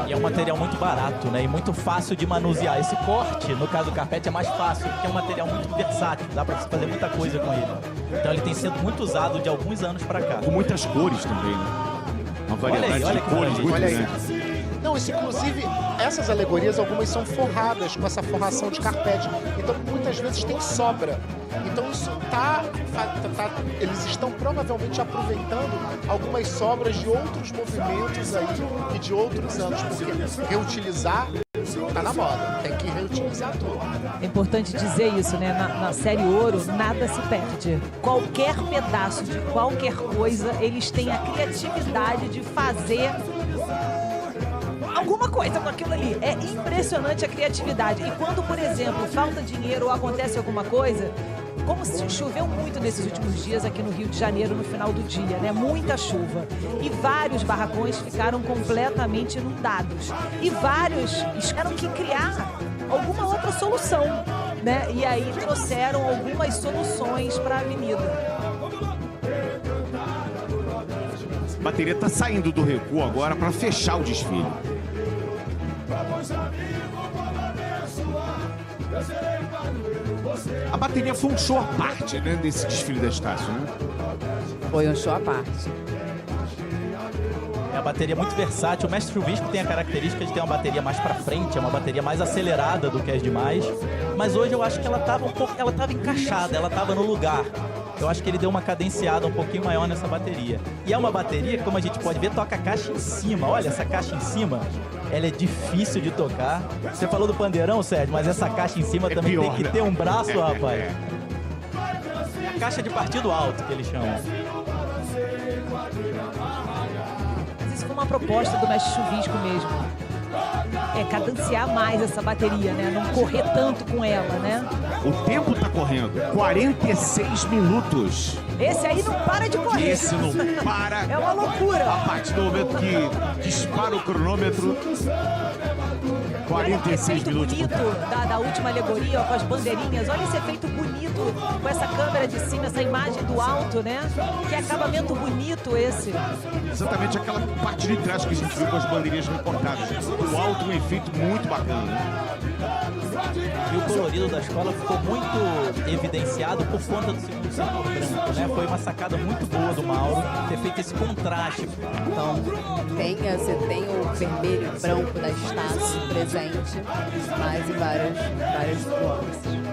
E é um material muito barato, né? E muito fácil de manusear. Esse corte, no caso do carpete, é mais fácil, porque é um material muito versátil. Dá pra você fazer muita coisa com ele. Então ele tem sido muito usado de alguns anos pra cá. Com muitas cores também, né? Uma variedade de cores muito grande. Não, isso, inclusive, essas alegorias, algumas são forradas com essa forração de carpete. Então, muitas vezes tem sobra. Então, isso eles estão provavelmente aproveitando algumas sobras de outros movimentos aí e de outros anos. Porque reutilizar tá na moda. Tem que reutilizar tudo. É importante dizer isso, né? Na série Ouro, nada se perde. Qualquer pedaço de qualquer coisa, eles têm a criatividade de fazer alguma coisa com aquilo ali. É impressionante a criatividade. E quando, por exemplo, falta dinheiro ou acontece alguma coisa, como choveu muito nesses últimos dias aqui no Rio de Janeiro no final do dia, né? Muita chuva. E vários barracões ficaram completamente inundados. E vários tiveram que criar alguma outra solução, né? E aí trouxeram algumas soluções para a avenida. A bateria está saindo do recuo agora para fechar o desfile. A bateria foi um show à parte, né, desse desfile da Estácio, né? Foi um show à parte. É a bateria muito versátil. O Mestre Chuvisco tem a característica de ter uma bateria mais pra frente, é uma bateria mais acelerada do que as demais. Mas hoje eu acho que ela estava encaixada, ela estava no lugar. Eu acho que ele deu uma cadenciada um pouquinho maior nessa bateria. E é uma bateria que, como a gente pode ver, toca a caixa em cima. Olha, essa caixa em cima, ela é difícil de tocar. Você falou do pandeirão, Sérgio, mas essa caixa em cima também pior, tem que ter um braço, rapaz. É a caixa de partido alto, que eles chamam. Isso foi uma proposta do Mestre Chuvisco mesmo. É cadenciar mais essa bateria, né? Não correr tanto com ela, né? O tempo tá correndo. 46 minutos. Esse aí não para de correr. Esse não para. É uma loucura. A partir do momento que dispara o cronômetro, 46 minutos. Olha esse efeito bonito da última alegoria, ó, com as bandeirinhas. Olha esse efeito bonito com essa câmera de cima, essa imagem do alto, né? Que acabamento bonito esse. Exatamente aquela parte de trás que a gente viu com as bandeirinhas recortadas. O alto, um efeito muito bacana, né? E o colorido da escola ficou muito evidenciado por conta do segundo setor branco, né? Foi uma sacada muito boa do Mauro ter feito esse contraste. Então, você tem o vermelho e branco da Estácio presente, mas em várias nuances.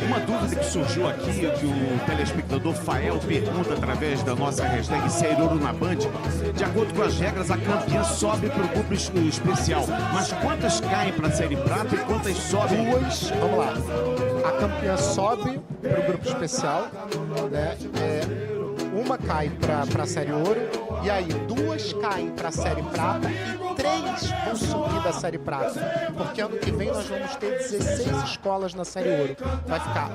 Uma dúvida que surgiu aqui, que o telespectador Fael pergunta através da nossa hashtag Série Ouro na Band. De acordo com as regras, a campeã sobe para o grupo especial. Mas quantas caem para a Série Prata e quantas sobem? Duas, vamos lá. A campeã sobe para o grupo especial, né? Uma cai para a Série Ouro, e aí duas caem para a Série Prata e 3 vão subir da Série Prata. Porque ano que vem nós vamos ter 16 escolas na Série Ouro. Vai ficar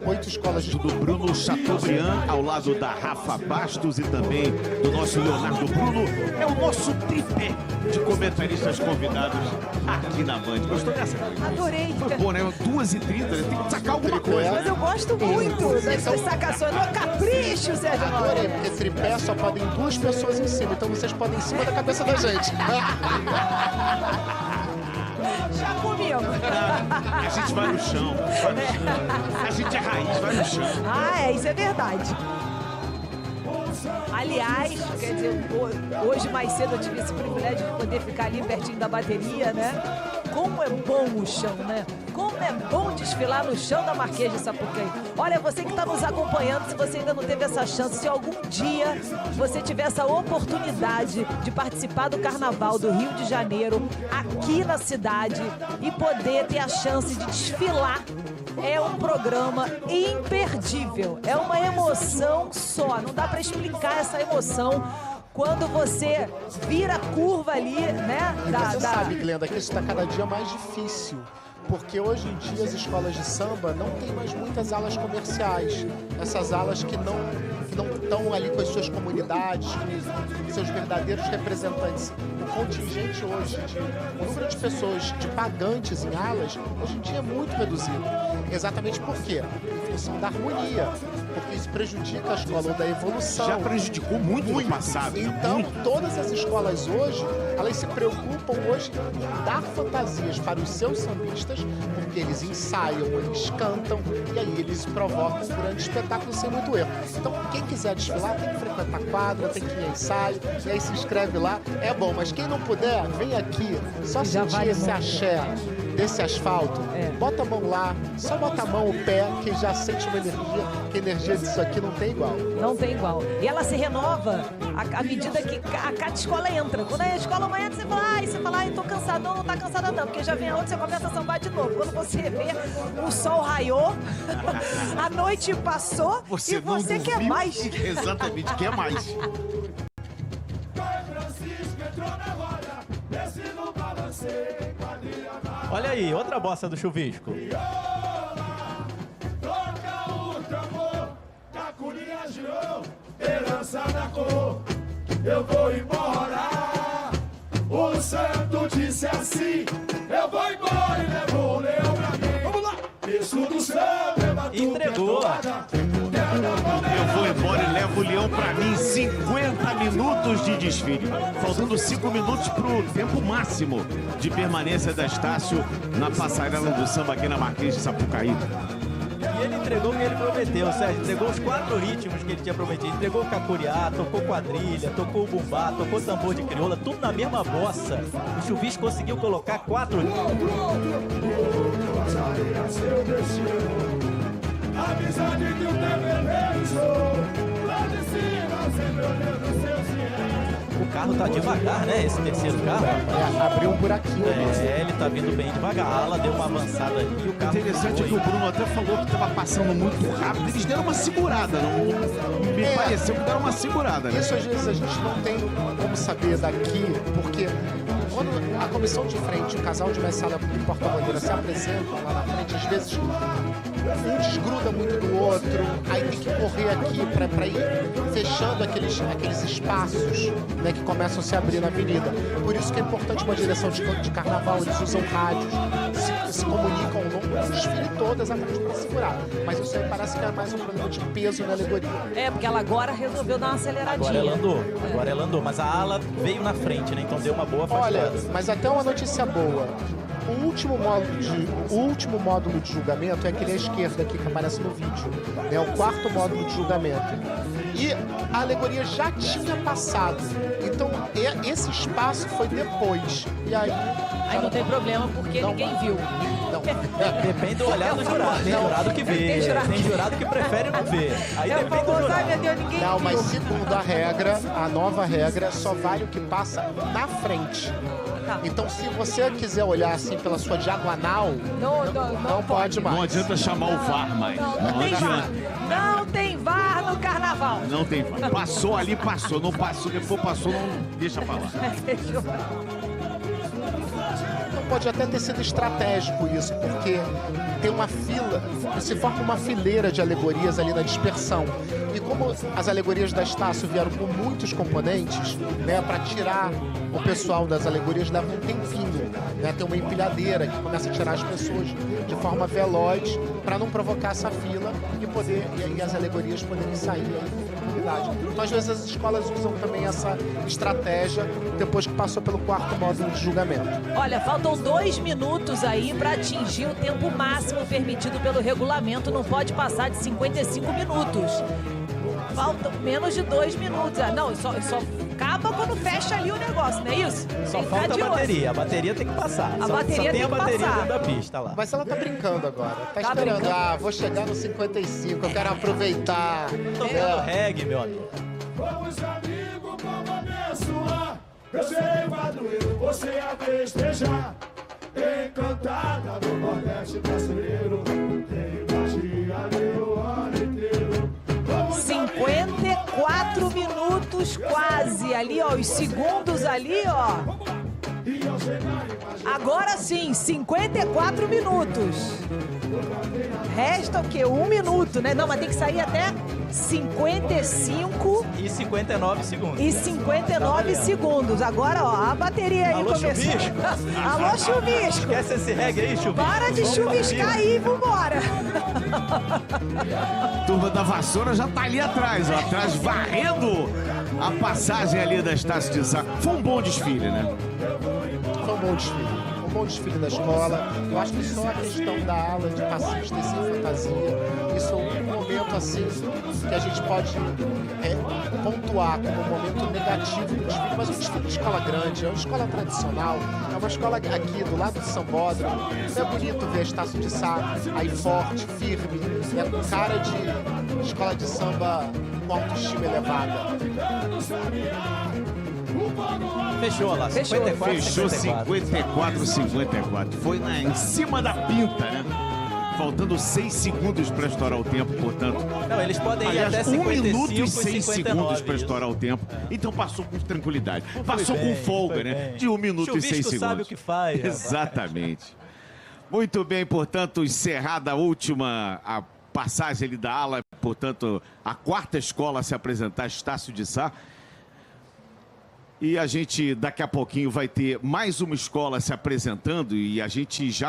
8 escolas de... Do Bruno Chateaubriand, ao lado da Rafa Bastos e também do nosso Leonardo Bruno. É o nosso tripé de comentaristas convidados aqui na Band. Gostou dessa? Adorei. Foi bom, né? 2h30, tem que sacar alguma coisa. Mas eu gosto muito das sacações. No capricho, Sérgio Mauro. Adorei, porque tripé só podem 2 pessoas em cima, então vocês podem em cima da cabeça da gente. Já comigo. A gente vai no chão. A gente é raiz, vai no chão. Isso é verdade. Aliás, quer dizer, hoje mais cedo eu tive esse privilégio de poder ficar ali pertinho da bateria, né? Como é bom o chão, né? Como é bom desfilar no chão da Marquês de Sapucaí. Olha, você que está nos acompanhando, se você ainda não teve essa chance, se algum dia você tiver essa oportunidade de participar do Carnaval do Rio de Janeiro, aqui na cidade, e poder ter a chance de desfilar, é um programa imperdível. É uma emoção só. Não dá para explicar essa emoção quando você vira a curva ali, né? Você sabe, Glenda, que isso está cada dia mais difícil. Porque hoje em dia as escolas de samba não tem mais muitas alas comerciais. Essas alas que não estão ali com as suas comunidades, com seus verdadeiros representantes. O contingente hoje, o número de pessoas, de pagantes em alas, hoje em dia é muito reduzido. Exatamente por quê? Em função da harmonia. Porque isso prejudica a escola ou da evolução. Já prejudicou muito no passado. Então, todas as escolas hoje, elas se preocupam hoje em dar fantasias para os seus sambistas, porque eles ensaiam, eles cantam, e aí eles provocam um grande espetáculo sem muito erro. Então, quem quiser desfilar tem que frequentar quadra, tem que ir a ensaio, e aí se inscreve lá. É bom, mas quem não puder, vem aqui, só sentir esse axé desse asfalto, bota a mão lá, só bota a mão, o pé, que já sente uma energia, que a energia disso aqui não tem igual. Não tem igual. E ela se renova à medida que cada escola entra. Quando a escola amanhã você fala, tô cansado. Não tá cansada não, porque já vem a outra, você começa a sambar de novo. Quando você vê, o sol raiou, a noite passou, você e você quer mais. Exatamente, quer mais. Olha aí, outra bossa do chuvisco. Toca o tambor, Caculinha girou, herança na cor. Eu vou embora. O santo disse assim: eu vou embora e levou o leão pra mim. Vamos lá! Isso do samba, entregou. Eu vou embora e levo o leão pra mim. 50 minutos de desfile. Faltando 5 minutos pro tempo máximo de permanência da Estácio na passarela do samba aqui na Marquês de Sapucaí. E ele entregou o que ele prometeu, Sérgio. Entregou os 4 ritmos que ele tinha prometido. Entregou o cacuriá, tocou quadrilha, tocou o bumbá, tocou tambor de crioula, tudo na mesma bossa. O chuvisco conseguiu colocar 4 ritmos. Amizade que o tempo realizou. Lá de cima, sempre olhando seus fiéis. O carro tá devagar, né? Esse terceiro carro. Abriu um buraquinho. Ele tá vindo bem devagar. A ala deu uma avançada ali e o carro... Interessante que o Bruno até falou que tava passando muito rápido. Eles deram uma segurada, não me pareceu que deram uma segurada, né? Isso às vezes a gente não tem como saber daqui, porque quando a comissão de frente, o casal de mestre e porta-bandeira se apresentam lá na frente, às vezes um desgruda muito do outro, aí tem que correr aqui para ir fechando aqueles espaços, né, que começam a se abrir na avenida. Por isso que é importante uma direção de carnaval, eles usam rádios, se comunicam ao longo do desfile todo exatamente para segurar. Mas isso aí parece que é mais um problema de peso na alegoria. É, porque ela agora resolveu dar uma aceleradinha. Agora ela andou, mas a ala veio na frente, né? Então deu uma boa afastada. Olha, mas até uma notícia boa. o último módulo de julgamento é aquele à esquerda aqui que aparece no vídeo. É o quarto módulo de julgamento. E a alegoria já tinha passado. Então, esse espaço foi depois. E aí... Aí não tem problema, porque ninguém viu. Não. Depende do olhar do jurado. Tem jurado que vê, tem jurado que prefere não ver. Aí depende do jurado. Não, mas segundo a regra, a nova regra, só vale o que passa na frente. Então, se você quiser olhar assim pela sua diagonal, não pode mais. Não adianta chamar o VAR mais. Não adianta. Não tem VAR no carnaval. Não tem VAR. Passou ali, passou. Não passou, depois passou, não deixa pra lá. Então pode até ter sido estratégico isso, porque tem uma fila, se forma uma fileira de alegorias ali na dispersão. E como as alegorias da Estácio vieram com muitos componentes, né, para tirar o pessoal das alegorias leva um tempinho, né? Tem uma empilhadeira que começa a tirar as pessoas de forma veloz para não provocar essa fila e as alegorias poderem sair aí com tranquilidade. Então às vezes as escolas usam também essa estratégia depois que passou pelo quarto módulo de julgamento. Olha, faltam 2 minutos aí para atingir o tempo máximo permitido pelo regulamento, não pode passar de 55 minutos. Faltam menos de 2 minutos. Não, só acaba quando fecha ali o negócio, não é isso? Só falta a bateria. A bateria tem que passar. A bateria tem a que bateria passar. dentro da pista lá. Mas ela tá brincando agora. Tá esperando. Brincando. Vou chegar no 55, eu quero aproveitar. Tô vendo reggae, meu amigo. Vamos, amigo, vamos abençoar. Eu serei o padroeiro, você a festejar. Encantada do Nordeste brasileiro, tem magia no ano inteiro. 54 minutos quase ali, ó, os segundos ali, ó. Agora sim, 54 minutos. Resta o quê? 1 minuto, né? Não, mas tem que sair até 55 e 59 segundos. E 59 segundos. Agora, ó, a bateria aí Alô, começou. Chuvisco. Alô, Chuvisco. Esquece esse reggae aí, Chuvisco. Para de chuviscar aí, vambora. Turma da Vassoura já tá ali atrás, ó, atrás varrendo a passagem ali da Estácio de Sá. Foi um bom desfile, né? Foi um bom desfile. Um bom desfile da escola. Eu acho que só a questão da ala de passista e sem fantasia, isso é um momento assim que a gente pode pontuar como um momento negativo do desfile, mas um desfile de escola grande, é uma escola tradicional, é uma escola aqui do lado do Sambódromo. É bonito ver a Estácio de Sá aí forte, firme, com cara de escola de samba com autoestima elevada. Fechou lá, 54, Fechou 54, 54. Foi em cima da pinta, né? Faltando 6 segundos para estourar o tempo, portanto. Não, eles podem ir aliás, até 55 1 minuto e 6 59, segundos para isso. estourar o tempo. Então passou com tranquilidade. Passou bem, com folga, foi né? bem. De 1 minuto e 6 Chuvisco segundos. sabe o que faz. Exatamente. Muito bem, portanto, encerrada a passagem ali da ala, portanto, a quarta escola a se apresentar, Estácio de Sá. E a gente, daqui a pouquinho, vai ter mais uma escola se apresentando e a gente já